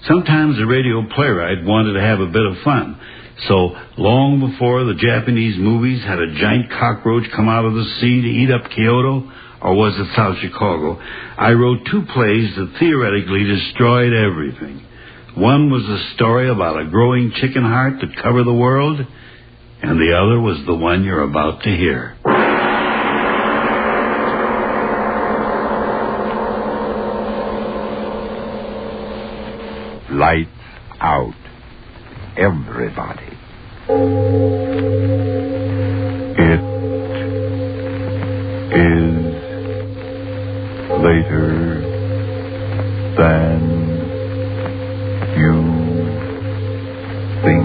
Sometimes the radio playwright wanted to have a bit of fun. So, long before the Japanese movies had a giant cockroach come out of the sea to eat up Kyoto, or was it South Chicago, I wrote 2 plays that theoretically destroyed everything. One was a story about a growing chicken heart that covered the world, and the other was the one you're about to hear. Lights out. Everybody. It is later than you think.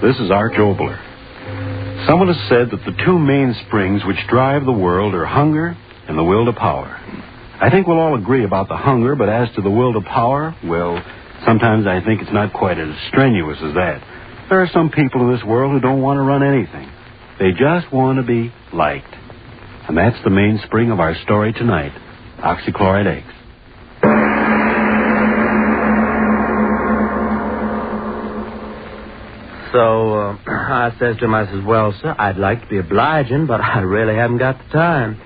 This is Arch Oboler. Someone has said that the 2 main springs which drive the world are hunger and the will to power. I think we'll all agree about the hunger, but as to the will to power, well, sometimes I think it's not quite as strenuous as that. There are some people in this world who don't want to run anything. They just want to be liked. And that's the mainspring of our story tonight, Oxychloride eggs. So, I says to him, I says, well, sir, I'd like to be obliging, but I really haven't got the time.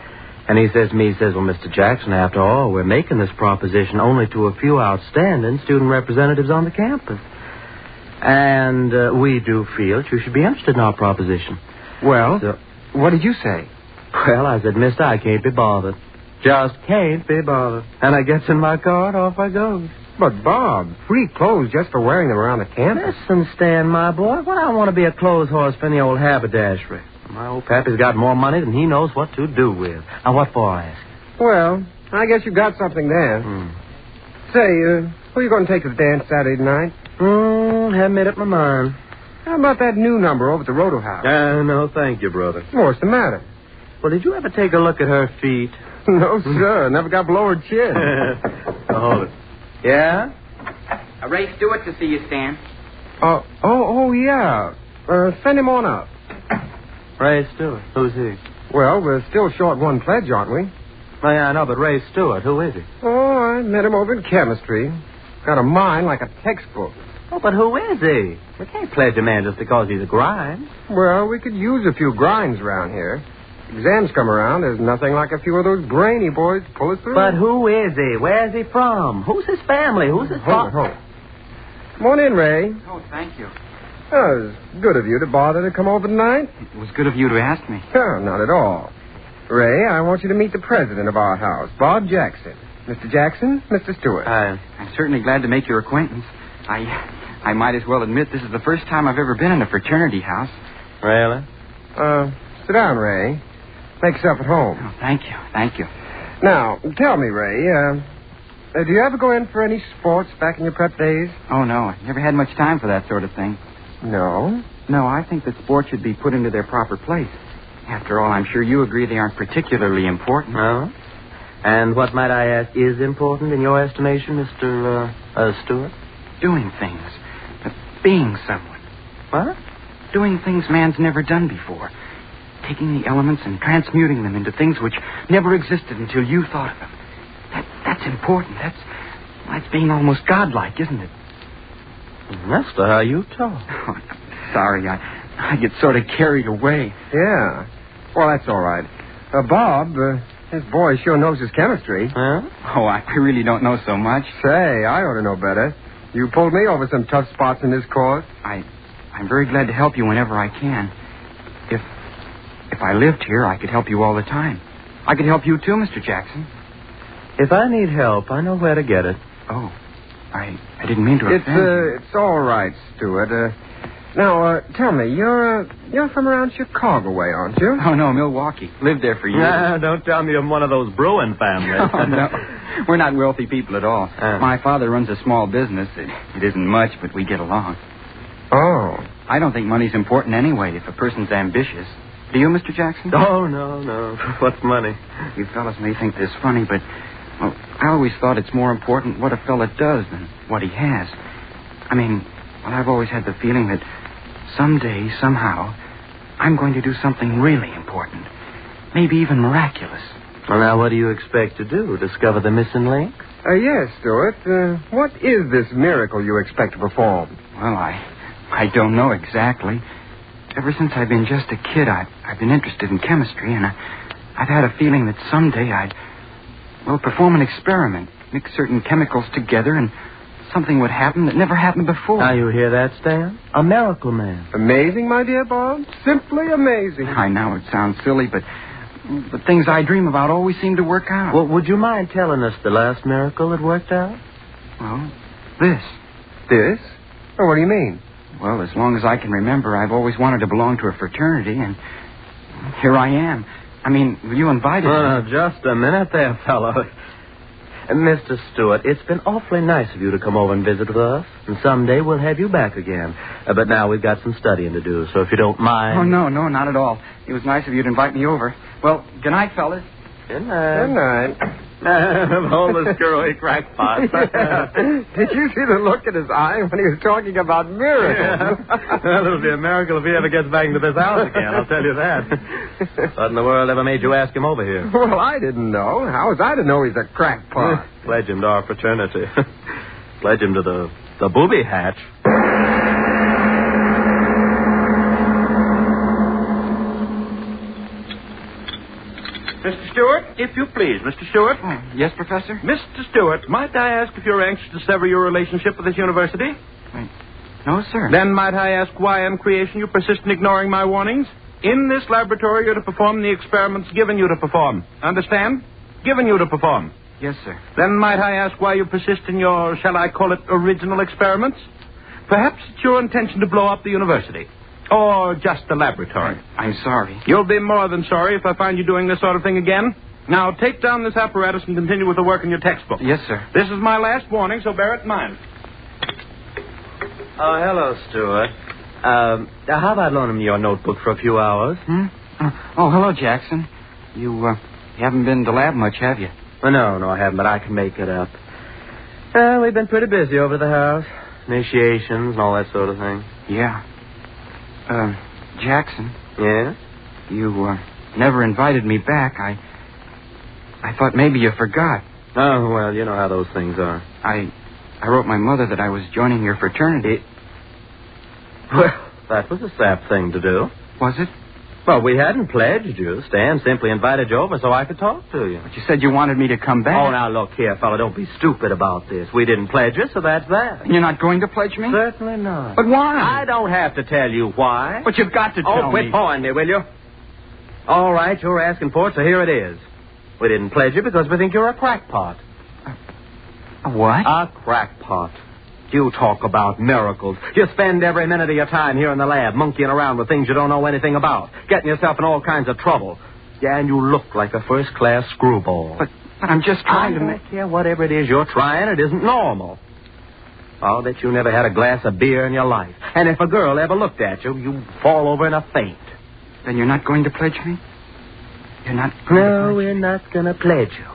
And he says to me, well, Mr. Jackson, after all, we're making this proposition only to a few outstanding student representatives on the campus. And we do feel that you should be interested in our proposition. Well, so, what did you say? Well, I said, mister, I can't be bothered. Just can't be bothered. And I gets in my car and off I goes. But, Bob, free clothes just for wearing them around the campus? Listen, Stan, my boy, what I want to be a clothes horse for any old haberdashery. My old pappy's got more money than he knows what to do with. Now, what for, I ask? Well, I guess you got something there. Say, who are you going to take to the dance Saturday night? Haven't made up my mind. How about that new number over at the Roto House? No, thank you, brother. What's the matter? Well, did you ever take a look at her feet? No, sir. Never got below her chin. Hold it. Yeah? Ray Stewart to see you, Stan. Yeah. Send him on up. Ray Stewart. Who's he? Well, we're still short one pledge, aren't we? Oh, yeah, I know, but Ray Stewart, who is he? Oh, I met him over in chemistry. Got a mind like a textbook. Oh, but who is he? We can't pledge a man just because he's a grind. Well, we could use a few grinds around here. Exams come around, there's nothing like a few of those brainy boys to pull us through. But who is he? Where's he from? Who's his family? Who's his Hold it. Come on in, Ray. Oh, thank you. Oh, it was good of you to bother to come over tonight. It was good of you to ask me. Oh, not at all. Ray, I want you to meet the president of our house, Bob Jackson. Mr. Jackson, Mr. Stewart. I'm certainly glad to make your acquaintance. I might as well admit this is the first time I've ever been in a fraternity house. Really? Sit down, Ray. Make yourself at home. Oh, thank you. Now, tell me, Ray, do you ever go in for any sports back in your prep days? Oh, no. I never had much time for that sort of thing. No? No, I think that sports should be put into their proper place. After all, I'm sure you agree they aren't particularly important. No? And what, might I ask, is important in your estimation, Mr. Stewart? Doing things. Being someone. What? Doing things man's never done before. Taking the elements and transmuting them into things which never existed until you thought of them. That's important. That's being almost godlike, isn't it? Master, how you talk. Oh, sorry, I get sort of carried away. Yeah. Well, that's all right. Bob, this boy sure knows his chemistry. Huh? Oh, I really don't know so much. Say, I ought to know better. You pulled me over some tough spots in this course. I'm very glad to help you whenever I can. If I lived here, I could help you all the time. I could help you too, Mr. Jackson. If I need help, I know where to get it. Oh, I didn't mean to offend. It's all right, Stewart. Now, tell me, you're from around Chicago way, aren't you? Oh, no, Milwaukee. Lived there for years. Nah, don't tell me I'm one of those brewing families. Oh, no. We're not wealthy people at all. My father runs a small business. It isn't much, but we get along. Oh. I don't think money's important anyway if a person's ambitious. Do you, Mr. Jackson? Oh, no. What's money? You fellas may think this funny, but well, I always thought it's more important what a fella does than what he has. I mean, well, I've always had the feeling that someday, somehow, I'm going to do something really important. Maybe even miraculous. Well, now, what do you expect to do? Discover the missing link? Yes, Stuart. What is this miracle you expect to perform? Well, I don't know exactly. Ever since I've been just a kid, I've been interested in chemistry, and I've had a feeling that someday I'd perform an experiment, mix certain chemicals together, and something would happen that never happened before. Now, you hear that, Stan? A miracle man. Amazing, my dear Bob. Simply amazing. I know it sounds silly, but the things I dream about always seem to work out. Well, would you mind telling us the last miracle that worked out? Well, this. This? Oh, what do you mean? Well, as long as I can remember, I've always wanted to belong to a fraternity, and here I am. I mean, you invited me. Just a minute there, fellow. Mr. Stewart, it's been awfully nice of you to come over and visit with us, and someday we'll have you back again. But now we've got some studying to do, so if you don't mind... Oh, no, not at all. It was nice of you to invite me over. Well, good night, fellas. Good night. Good night. Hold the screwy crackpot. Did you see the look in his eye when he was talking about miracles? Yeah. Well, it'll be a miracle if he ever gets back into this house again, I'll tell you that. What in the world ever made you ask him over here? Well, I didn't know. How was I to know he's a crackpot? Pledge him to our fraternity. Pledge him to the booby hatch. Mr. Stewart, if you please. Mr. Stewart? Yes, Professor? Mr. Stewart, might I ask if you're anxious to sever your relationship with this university? No, sir. Then might I ask why in creation you persist in ignoring my warnings? In this laboratory, you're to perform the experiments given you to perform. Understand? Given you to perform. Yes, sir. Then might I ask why you persist in your, shall I call it, original experiments? Perhaps it's your intention to blow up the university. Or just the laboratory. I'm sorry. You'll be more than sorry if I find you doing this sort of thing again. Now, take down this apparatus and continue with the work in your textbook. Yes, sir. This is my last warning, so bear it in mind. Oh, hello, Stuart. How about loaning me your notebook for a few hours? Oh, hello, Jackson. You haven't been to lab much, have you? No, I haven't, but I can make it up. We've been pretty busy over the house. Initiations and all that sort of thing. Yeah. Jackson. Yeah? You never invited me back. I thought maybe you forgot. Oh, well, you know how those things are. I wrote my mother that I was joining your fraternity. Well, that was a sap thing to do. Was it? Well, we hadn't pledged you. Stan simply invited you over so I could talk to you. But you said you wanted me to come back. Oh, now, look here, fella. Don't be stupid about this. We didn't pledge you, so that's that. You're not going to pledge me? Certainly not. But why? I don't have to tell you why. But you've got to tell me. Oh, quit pawing me, will you? All right, you're asking for it, so here it is. We didn't pledge you because we think you're a crackpot. A what? A crackpot. You talk about miracles. You spend every minute of your time here in the lab monkeying around with things you don't know anything about, getting yourself in all kinds of trouble. Yeah, and you look like a first-class screwball. But I'm just trying to make... I don't care whatever it is you're trying. It isn't normal. I'll bet you never had a glass of beer in your life. And if a girl ever looked at you, you'd fall over in a faint. Then you're not going to pledge me? You're not going to No, we're not going to pledge you.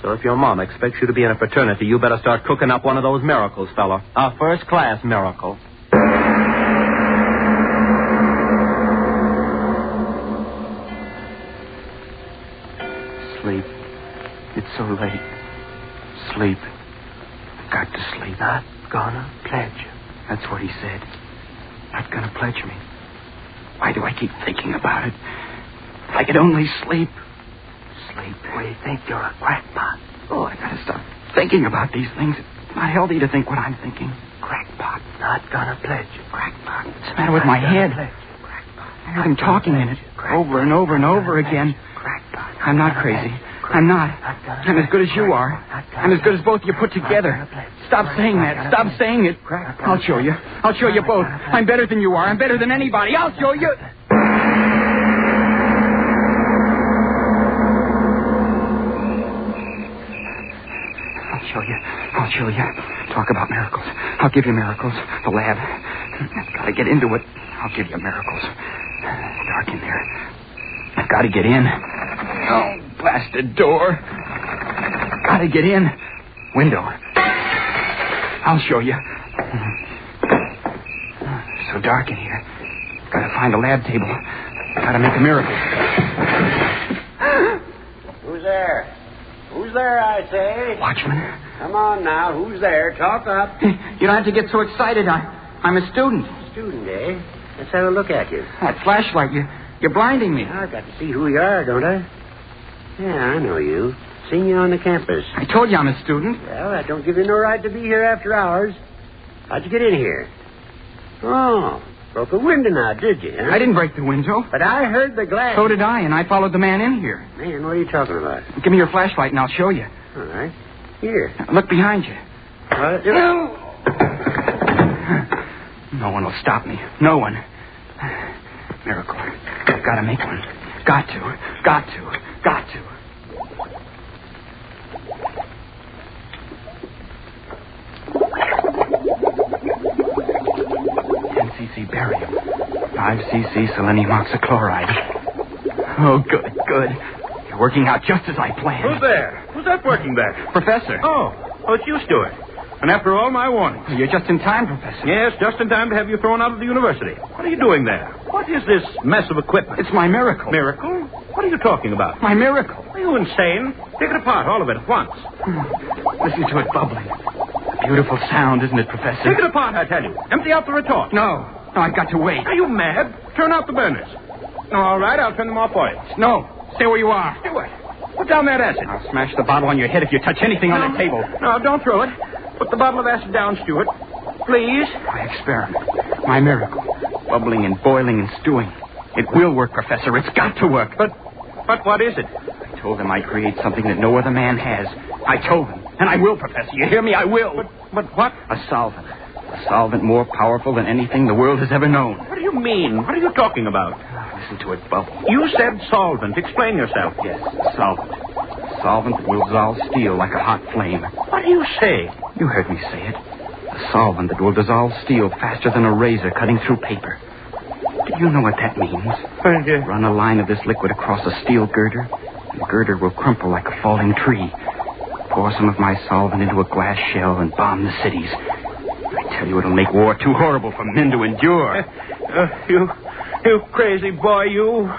So if your mom expects you to be in a fraternity, you better start cooking up one of those miracles, fella. A first-class miracle. Sleep. It's so late. Sleep. I've got to sleep. Not gonna pledge you. That's what he said. Not gonna pledge me. Why do I keep thinking about it? If I could only sleep. Sleep. We think you're a crackpot. Oh, I gotta stop thinking about these things. It's not healthy to think what I'm thinking. Crackpot. Not gonna pledge you. Crackpot. What's the matter with my head? I heard him talking in it over and over and over again. Crackpot. I'm not crazy. I'm not. I'm as good as you are. I'm as good as both of you put together. Stop saying that. Stop saying it. I'll show you. I'll show you both. I'm better than you are. I'm better than anybody. I'll show you. I'll show you. Talk about miracles. I'll give you miracles. The lab. I've got to get into it. I'll give you miracles. It's dark in there. I've got to get in. Oh, blasted door. Got to get in. Window. I'll show you. So dark in here. Got to find a lab table. Got to make a miracle. Who's there? Who's there, I say? Watchman. Come on now. Who's there? Talk up. You don't have to get so excited. I'm a student. Student, eh? Let's have a look at you. That flashlight, you're blinding me. I've got to see who you are, don't I? Yeah, I know you. Seen you on the campus. I told you I'm a student. Well, that don't give you no right to be here after hours. How'd you get in here? Oh, broke a window now, did you? Huh? I didn't break the window. But I heard the glass. So did I, and I followed the man in here. Man, what are you talking about? Give me your flashlight and I'll show you. All right. Here. Look behind you. What? No one will stop me. No one. Miracle. Gotta make one. Got to. 10 cc barium. 5 cc selenium oxychloride. Oh, good. You're working out just as I planned. Who's there? Who's that working there? Professor. Oh, it's you, Stewart. And after all my warnings. You're just in time, Professor. Yes, just in time to have you thrown out of the university. What are you doing there? What is this mess of equipment? It's my miracle. Miracle? What are you talking about? My miracle. Are you insane? Take it apart, all of it, at once. Listen to it bubbling. A beautiful sound, isn't it, Professor? Take it apart, I tell you. Empty out the retort. No, I've got to wait. Are you mad? Turn out the burners. All right, I'll turn them off for you. No, stay where you are. Stewart, put down that acid. I'll smash the bottle on your head if you touch anything on the table. No, don't throw it. Put the bottle of acid down, Stewart. Please. My experiment. My miracle. Bubbling and boiling and stewing. It will work, Professor. It's got to work. But what is it? I told him I'd create something that no other man has. I told him. And I will, Professor. You hear me? I will. But what? A solvent. A solvent more powerful than anything the world has ever known. What do you mean? What are you talking about? Listen to it bubble. You said solvent. Explain yourself. Yes, solvent. Solvent that will dissolve steel like a hot flame. What do you say? You heard me say it. A solvent that will dissolve steel faster than a razor cutting through paper. Do you know what that means? Run a line of this liquid across a steel girder, and the girder will crumple like a falling tree. Pour some of my solvent into a glass shell and bomb the cities. I tell you, it'll make war too horrible for men to endure. You crazy boy, you.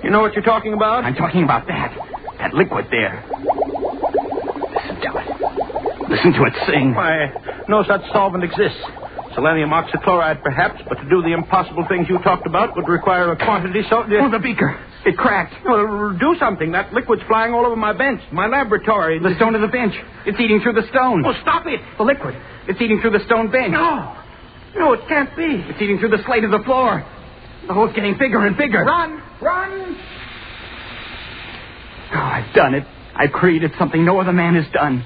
You know what you're talking about? I'm talking about that. That liquid there. Listen to it. Listen to it sing. Why, no such solvent exists. Selenium oxychloride, perhaps, but to do the impossible things you talked about would require a quantity so... Oh, the beaker. It cracked. Well, do something. That liquid's flying all over my bench, my laboratory. The stone of the bench. It's eating through the stone. Oh, stop it. The liquid. It's eating through the stone bench. No, it can't be. It's eating through the slate of the floor. The hole's getting bigger and bigger. Run! Oh, I've done it. I've created something no other man has done.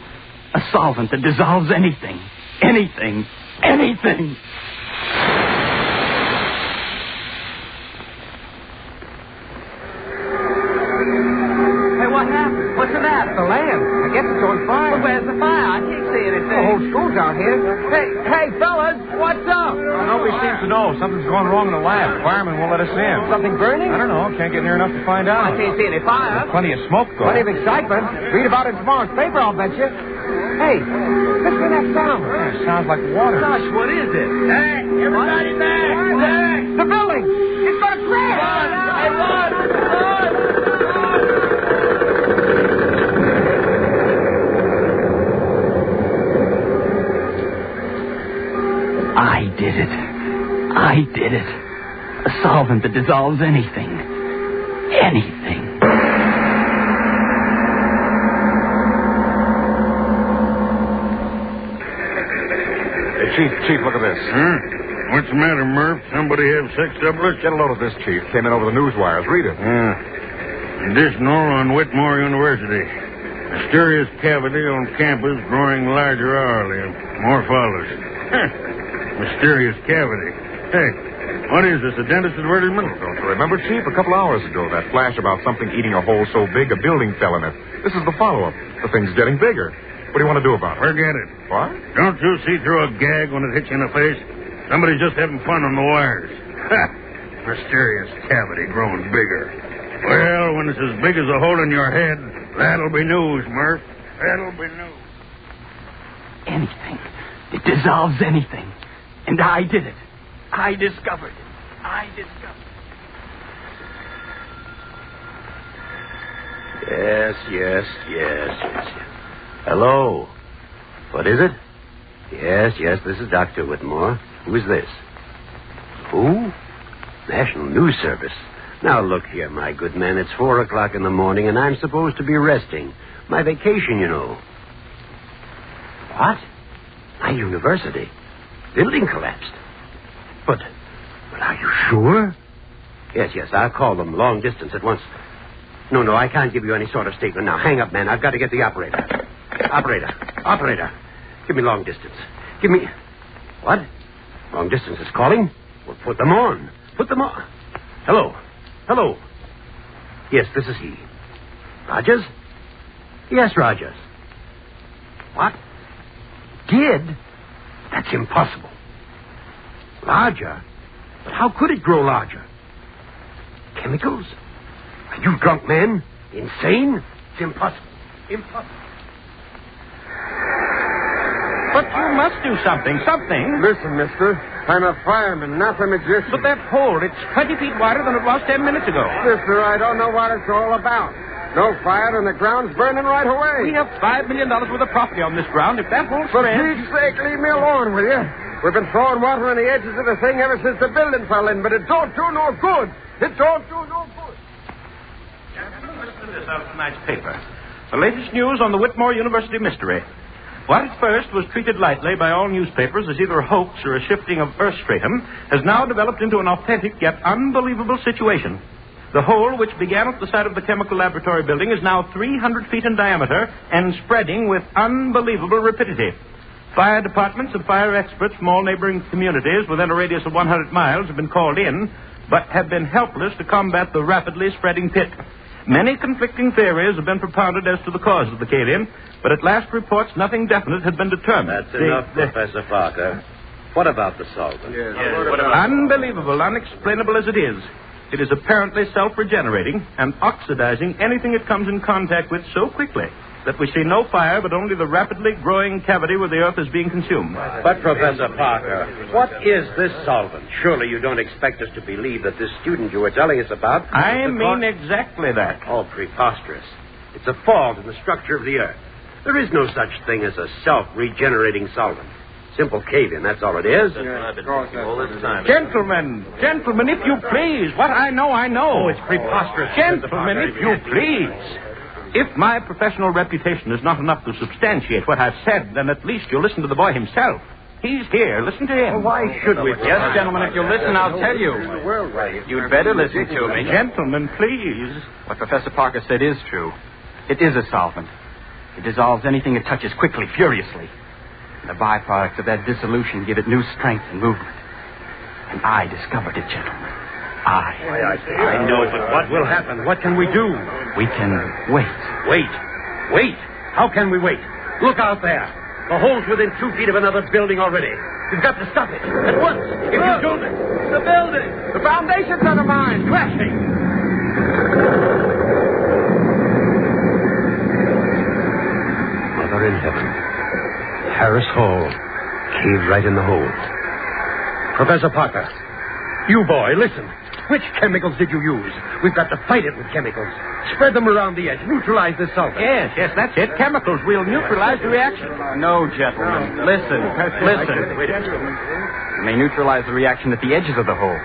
A solvent that dissolves anything. Anything. Hey, what happened? What's the matter? The lamp. I guess it's on fire. Well, where's the fire? I can't see anything. The whole school's out here. Hey, fellas, what's up? Nobody seems to know. Something's going wrong in the lab. Firemen won't let us in. Something burning? I don't know. Can't get near enough to find out. I can't see any fire. There's plenty of smoke, though. Plenty of excitement. Read about it in tomorrow's paper, I'll bet you. Hey, listen to that sound. Yeah, it sounds like water. Gosh, what is it? Hey, everybody back! The building. It's going to crash. I did it. A solvent that dissolves anything. Anything. Chief, look at this. What's the matter, Murph? Somebody have sex doublets? Get a load of this, Chief. Came in over the news wires. Read it. Additional on Whitmore University. Mysterious cavity on campus growing larger hourly. More follows. Mysterious cavity. Hey, what is this, a dentist advertisement? Don't you remember, Chief? A couple hours ago, that flash about something eating a hole so big a building fell in it. This is the follow-up. The thing's getting bigger. What do you want to do about it? Forget it. What? Don't you see through a gag when it hits you in the face? Somebody's just having fun on the wires. Ha! Mysterious cavity growing bigger. Well, when it's as big as a hole in your head, that'll be news, Murph. That'll be news. Anything. It dissolves anything. And I did it. I discovered it. Yes. Hello. What is it? Yes, this is Dr. Whitmore. Who is this? Who? National News Service. Now, look here, my good man. It's 4 o'clock in the morning, and I'm supposed to be resting. My vacation, you know. What? My university. Building collapsed. But are you sure? Yes, I'll call them long distance at once. No, I can't give you any sort of statement now. Hang up, man. I've got to get the operator. Operator. Give me long distance. Give me... What? Long distance is calling? Well, put them on. Hello. Yes, this is he. Rogers? Yes, Rogers. What? Did? That's impossible. Larger? But how could it grow larger? Chemicals? Are you drunk, man? Insane? It's impossible. But you must do something. Listen, mister. I'm a fireman, not a magician. But that hole, it's 20 feet wider than it was 10 minutes ago. Mister, I don't know what it's all about. No fire and the ground's burning right away. We have $5 million worth of property on this ground. If that whole For spreads... Pete's sake, leave me alone, will you? We've been throwing water on the edges of the thing ever since the building fell in, but it don't do no good. Gentlemen, listen to this out of tonight's paper. The latest news on the Whitmore University mystery. What at first was treated lightly by all newspapers as either a hoax or a shifting of earth stratum has now developed into an authentic yet unbelievable situation. The hole, which began at the site of the chemical laboratory building, is now 300 feet in diameter and spreading with unbelievable rapidity. Fire departments and fire experts from all neighboring communities within a radius of 100 miles have been called in, but have been helpless to combat the rapidly spreading pit. Many conflicting theories have been propounded as to the cause of the cave-in, but at last reports nothing definite had been determined. That's enough, Professor Parker. What about the solvent? Unbelievable, unexplainable as it is apparently self-regenerating and oxidizing anything it comes in contact with so quickly that we see no fire but only the rapidly growing cavity where the earth is being consumed. But, Professor Parker, what is this solvent? Surely you don't expect us to believe that this student you were telling us about... I mean exactly that. Oh, preposterous. It's a fault in the structure of the earth. There is no such thing as a self-regenerating solvent. Simple cave-in, that's all it is. Gentlemen, if you please. What I know. Oh, it's preposterous. Gentlemen, if you please. If my professional reputation is not enough to substantiate what I've said, then at least you'll listen to the boy himself. He's here. Listen to him. Well, why should we? Yes, gentlemen, if you'll listen, I'll tell you. You'd better listen to me. Gentlemen, please. What Professor Parker said is true. It is a solvent. It dissolves anything it touches quickly, furiously. And the byproducts of that dissolution give it new strength and movement. And I discovered it, gentlemen. I know, but what will happen? What can we do? We can wait. Wait. How can we wait? Look out there. The hole's within 2 feet of another building already. You've got to stop it. At once. If you don't... The building! The foundation's undermined! Crashing! Mother in heaven. Harris Hall. Caved right in the hole. Professor Parker. You boy, listen. Which chemicals did you use? We've got to fight it with chemicals. Spread them around the edge. Neutralize the sulfur. Yes, that's it. Chemicals. We'll neutralize the reaction. No, gentlemen. Listen. You may neutralize the reaction at the edges of the hole.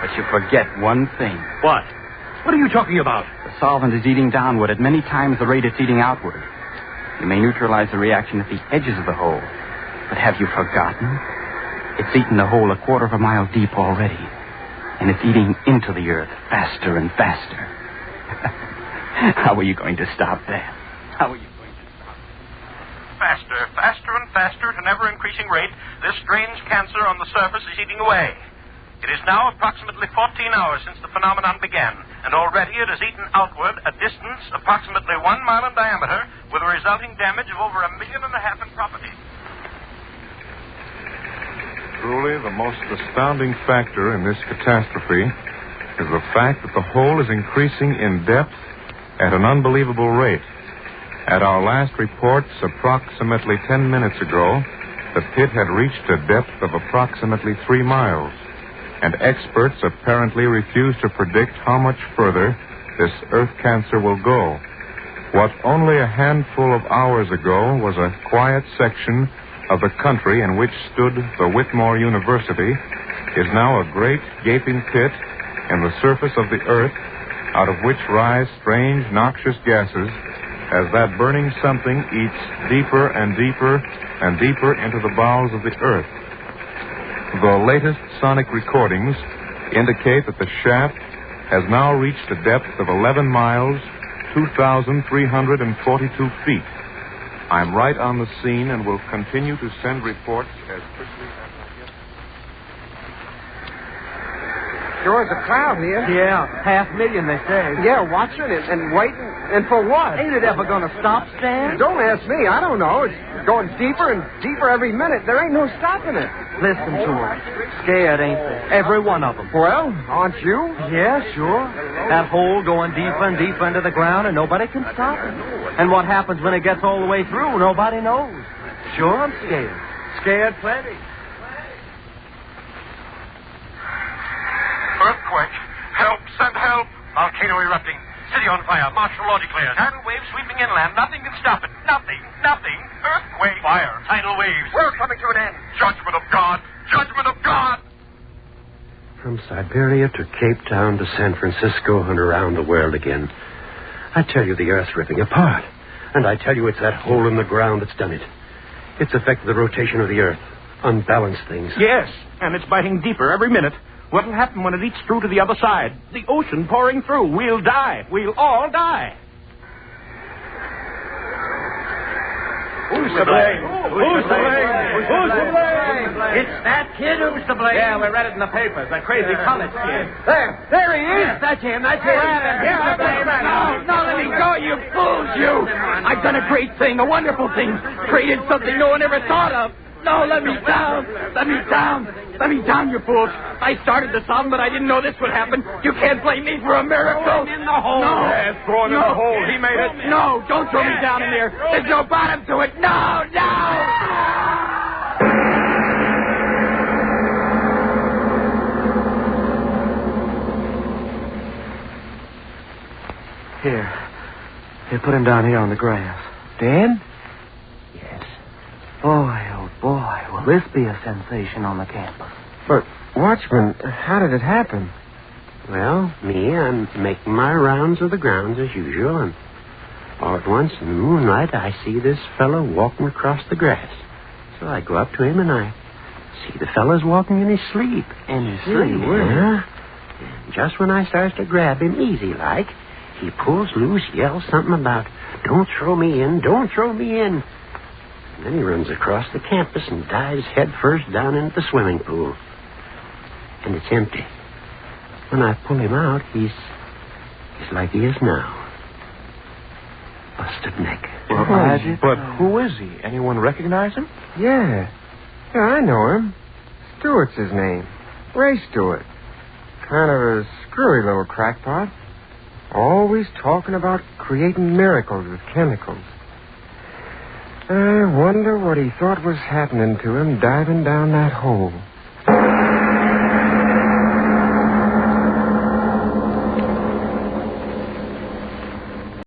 But you forget one thing. What? What are you talking about? The solvent is eating downward at many times the rate it's eating outward. You may neutralize the reaction at the edges of the hole. But have you forgotten? It's eaten the hole 1/4 mile deep already. And it's eating into the earth faster and faster. How are you going to stop that? Faster and faster at an ever-increasing rate, this strange cancer on the surface is eating away. It is now approximately 14 hours since the phenomenon began, and already it has eaten outward a distance approximately 1 mile in diameter, with a resulting damage of over 1.5 million in property. Truly, the most astounding factor in this catastrophe is the fact that the hole is increasing in depth at an unbelievable rate. At our last reports, approximately 10 minutes ago, the pit had reached a depth of approximately 3 miles, and experts apparently refuse to predict how much further this earth cancer will go. What only a handful of hours ago was a quiet section of the country in which stood the Whitmore University is now a great gaping pit in the surface of the earth, out of which rise strange noxious gases as that burning something eats deeper and deeper and deeper into the bowels of the earth. The latest sonic recordings indicate that the shaft has now reached a depth of 11 miles, 2,342 feet. I'm right on the scene and will continue to send reports as quickly as I get them. Sure is a crowd here. Yeah, 500,000, they say. Yeah, watching it and waiting. And for what? Ain't it ever going to stop, Stan? Don't ask me. I don't know. It's going deeper and deeper every minute. There ain't no stopping it. Listen to them. Scared, ain't they? Every one of them. Well, aren't you? Yeah, sure. That hole going deeper and deeper into the ground, and nobody can stop it. And what happens when it gets all the way through, nobody knows. Sure, I'm scared. Scared plenty. Earthquake. Help. Send help. Volcano erupting. City on fire. Martial law declared. Tidal waves sweeping inland. Nothing can stop it. Nothing. Nothing. Earthquake. Fire. Tidal waves. We're coming to an end. Judgment of God. Judgment of God. From Siberia to Cape Town to San Francisco and around the world again. I tell you, the Earth's ripping apart. And I tell you, it's that hole in the ground that's done it. It's affected the rotation of the Earth. Unbalanced things. Yes, and it's biting deeper every minute. What'll happen when it eats through to the other side? The ocean pouring through. We'll die. We'll all die. Who's to blame? Who's to blame? Who's to blame? It's that kid who's to blame. Yeah, we read it in the papers. That crazy college kid. There he is. That's him. That's him. Here's the blame. No, let me go, you fools, you. I've done a great thing, a wonderful thing. Created something no one ever thought of. No, let me down. Let me down. Let me down, you fools. I started the song, but I didn't know this would happen. You can't blame me for a miracle. Throw him in the hole. No. Yes, throw him in the hole. He made it. No, don't throw me down in there. There's no bottom to it. No, no. Here, put him down here on the grass. Dan? Yes. Boy, oh boy, will this be a sensation on the campus. But, Watchman, how did it happen? Well, I'm making my rounds of the grounds as usual, and all at once in the moonlight I see this fellow walking across the grass. So I go up to him and I see the fellow's walking in his sleep. In his sleep? Yeah. And just when I starts to grab him easy like, he pulls loose, yells something about, "Don't throw me in, don't throw me in." And then he runs across the campus and dives head first down into the swimming pool. And it's empty. When I pull him out, he's like he is now. Busted neck. But who is he? Anyone recognize him? Yeah. Yeah, I know him. Stewart's his name. Ray Stewart. Kind of a screwy little crackpot. Always talking about creating miracles with chemicals. I wonder what he thought was happening to him diving down that hole.